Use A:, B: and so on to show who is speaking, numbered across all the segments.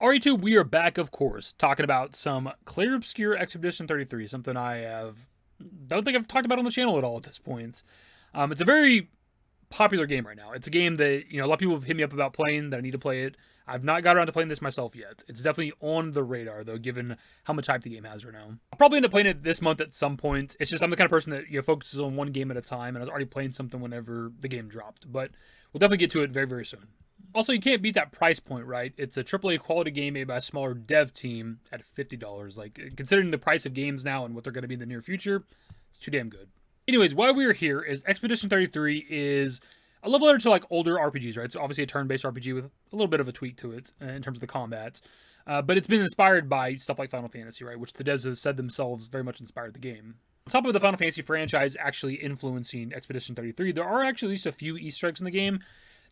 A: All right, YouTube, we are back, of course, talking about some Clair Obscur Expedition 33, something don't think I've talked about on the channel at all at this point. It's a very popular game right now. It's a game that, a lot of people have hit me up about playing, that I need to play it. I've not got around to playing this myself yet. It's definitely on the radar, though, given how much hype the game has right now. I'll probably end up playing it this month at some point. It's just I'm the kind of person that focuses on one game at a time, and I was already playing something whenever the game dropped. But we'll definitely get to it very, very soon. Also, you can't beat that price point, right? It's a AAA quality game made by a smaller dev team at $50. Like, considering the price of games now and what they're going to be in the near future, it's too damn good. Anyways, why we're here is Expedition 33 is a love letter to like older RPGs, right? It's obviously a turn-based RPG with a little bit of a tweak to it in terms of the combat. But it's been inspired by stuff like Final Fantasy, right? Which the devs have said themselves very much inspired the game. On top of the Final Fantasy franchise actually influencing Expedition 33, there are actually at least a few Easter eggs in the game.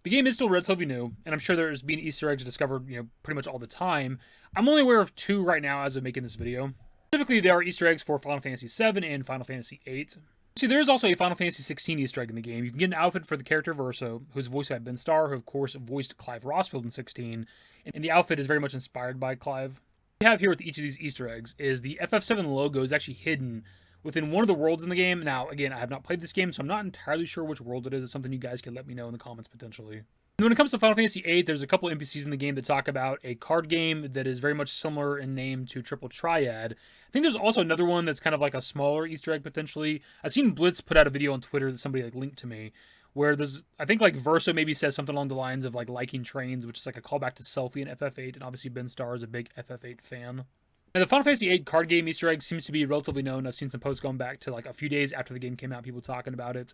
A: The game is still relatively new, and I'm sure there's been Easter eggs discovered, pretty much all the time. I'm only aware of 2 right now as of making this video. Specifically, there are Easter eggs for Final Fantasy VII and Final Fantasy VIII. See, there is also a Final Fantasy XVI Easter egg in the game. You can get an outfit for the character Verso, who's voiced by BltzZ, who of course voiced Clive Rosfield in 16, and the outfit is very much inspired by Clive. What we have here with each of these Easter eggs is the FF7 logo is actually hidden within one of the worlds in the game. Now, again, I have not played this game, so I'm not entirely sure which world it is. It's something you guys can let me know in the comments potentially. And when it comes to Final Fantasy VIII, there's a couple NPCs in the game that talk about a card game that is very much similar in name to Triple Triad. I think there's also another one that's kind of like a smaller Easter egg potentially. I've seen BltzZ put out a video on Twitter that somebody linked to me, where there's, I think Verso maybe says something along the lines of liking trains, which is like a callback to Selfie in FF8, and obviously BltzZ is a big FF8 fan. Now, the Final Fantasy VIII card game Easter egg seems to be relatively known. I've seen some posts going back to a few days after the game came out, people talking about it.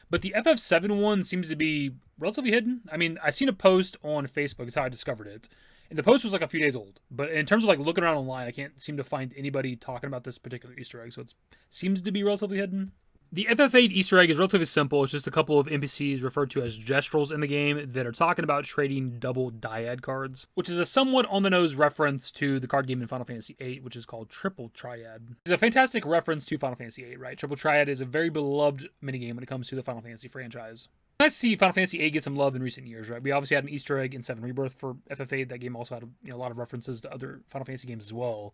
A: But the FF7 one seems to be relatively hidden. I mean, I seen a post on Facebook, is how I discovered it. And the post was a few days old. But in terms of looking around online, I can't seem to find anybody talking about this particular Easter egg. So it seems to be relatively hidden. The FF8 Easter egg is relatively simple. It's just a couple of NPCs referred to as gestrels in the game that are talking about trading double dyad cards, which is a somewhat on-the-nose reference to the card game in Final Fantasy VIII, which is called Triple Triad. It's a fantastic reference to Final Fantasy VIII, right? Triple Triad is a very beloved minigame when it comes to the Final Fantasy franchise. Nice to see Final Fantasy VIII get some love in recent years, right? We obviously had an Easter egg in 7 Rebirth for FF8. That game also had a lot of references to other Final Fantasy games as well.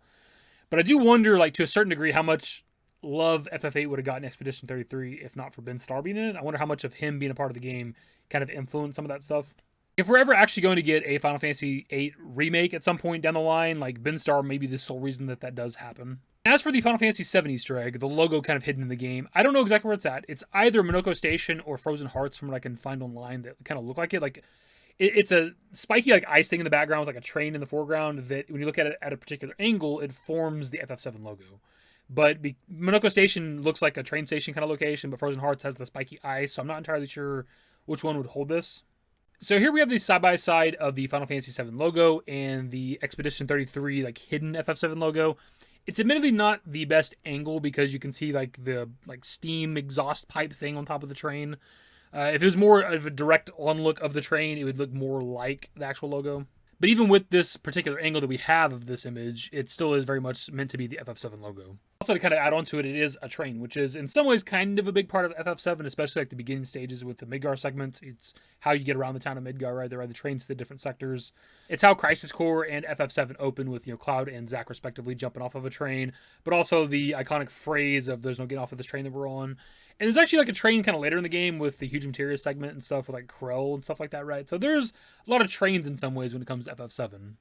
A: But I do wonder, to a certain degree, how much love FF8 would have gotten Expedition 33 if not for BltzZ being in it. I wonder how much of him being a part of the game kind of influenced some of that stuff. If we're ever actually going to get a Final Fantasy VIII remake at some point down the line, BltzZ may be the sole reason that does happen. As for the Final Fantasy VII Easter egg, the logo kind of hidden in the game, I don't know exactly where it's at. It's either Minoko Station or Frozen Hearts from what I can find online that kind of look like it. It's a spiky ice thing in the background with a train in the foreground that when you look at it at a particular angle, it forms the FF7 logo. But Minoko Station looks like a train station kind of location, but Frozen Hearts has the spiky ice, so I'm not entirely sure which one would hold this. So here we have the side-by-side of the Final Fantasy VII logo and the Expedition 33 hidden FF7 logo. It's admittedly not the best angle because you can see the steam exhaust pipe thing on top of the train. If it was more of a direct on look of the train, it would look more like the actual logo. But even with this particular angle that we have of this image, it still is very much meant to be the FF7 logo. Also, to kind of add on to it, it is a train, which is in some ways kind of a big part of FF7, especially the beginning stages with the Midgar segment. It's how you get around the town of Midgar, right? They ride the trains to the different sectors. It's how Crisis Core and FF7 open with, Cloud and Zack respectively jumping off of a train, but also the iconic phrase of "there's no getting off of this train that we're on." And there's actually a train kind of later in the game with the Huge Materia segment and stuff with Krell and stuff like that, right? So there's a lot of trains in some ways when it comes to FF7.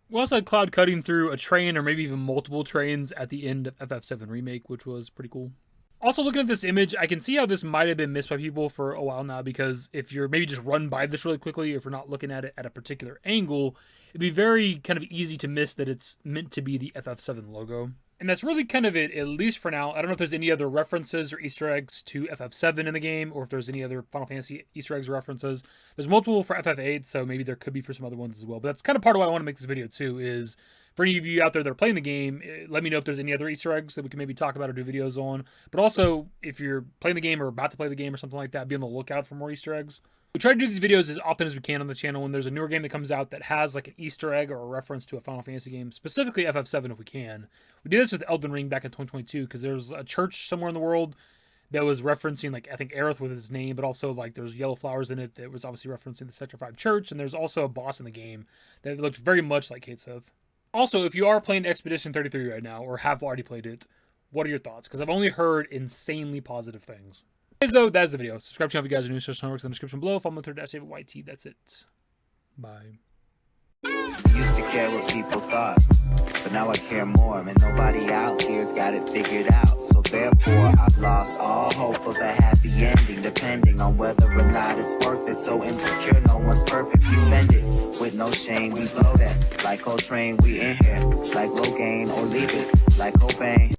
A: We also had Cloud cutting through a train or maybe even multiple trains at the end of FF7 Remake, which was pretty cool. Also, looking at this image, I can see how this might have been missed by people for a while now, because if you're maybe just run by this really quickly, or if you're not looking at it at a particular angle, it'd be very kind of easy to miss that it's meant to be the FF7 logo. And that's really kind of it, at least for now. I don't know if there's any other references or Easter eggs to FF7 in the game, or if there's any other Final Fantasy Easter eggs or references. There's multiple for FF8, so maybe there could be for some other ones as well. But that's kind of part of why I want to make this video too, is for any of you out there that are playing the game, let me know if there's any other Easter eggs that we can maybe talk about or do videos on. But also, if you're playing the game or about to play the game or something like that, be on the lookout for more Easter eggs. We try to do these videos as often as we can on the channel when there's a newer game that comes out that has an Easter egg or a reference to a Final Fantasy game, specifically FF7 if we can. We did this with Elden Ring back in 2022 because there's a church somewhere in the world that was referencing, like, I think Aerith with his name, but also, like, there's yellow flowers in it that was obviously referencing the Sector 5 church, and there's also a boss in the game that looked very much like Cait Sith. Also, if you are playing Expedition 33 right now, or have already played it, what are your thoughts? Because I've only heard insanely positive things. Anyways, though, that's the video. Subscribe to the channel if you guys are new. Search networks in the description below. Follow me on Twitter, @DavidYT. That's it. Bye.
B: Used to care what people thought, but now I care more, and nobody out here's got it figured out. So therefore, I've lost all hope of a happy ending, depending on whether or not it's worth it. So insecure, no one's perfect. We spend it with no shame. We blow that like Coltrane. We in here like Rogaine, or leave it like Cobain.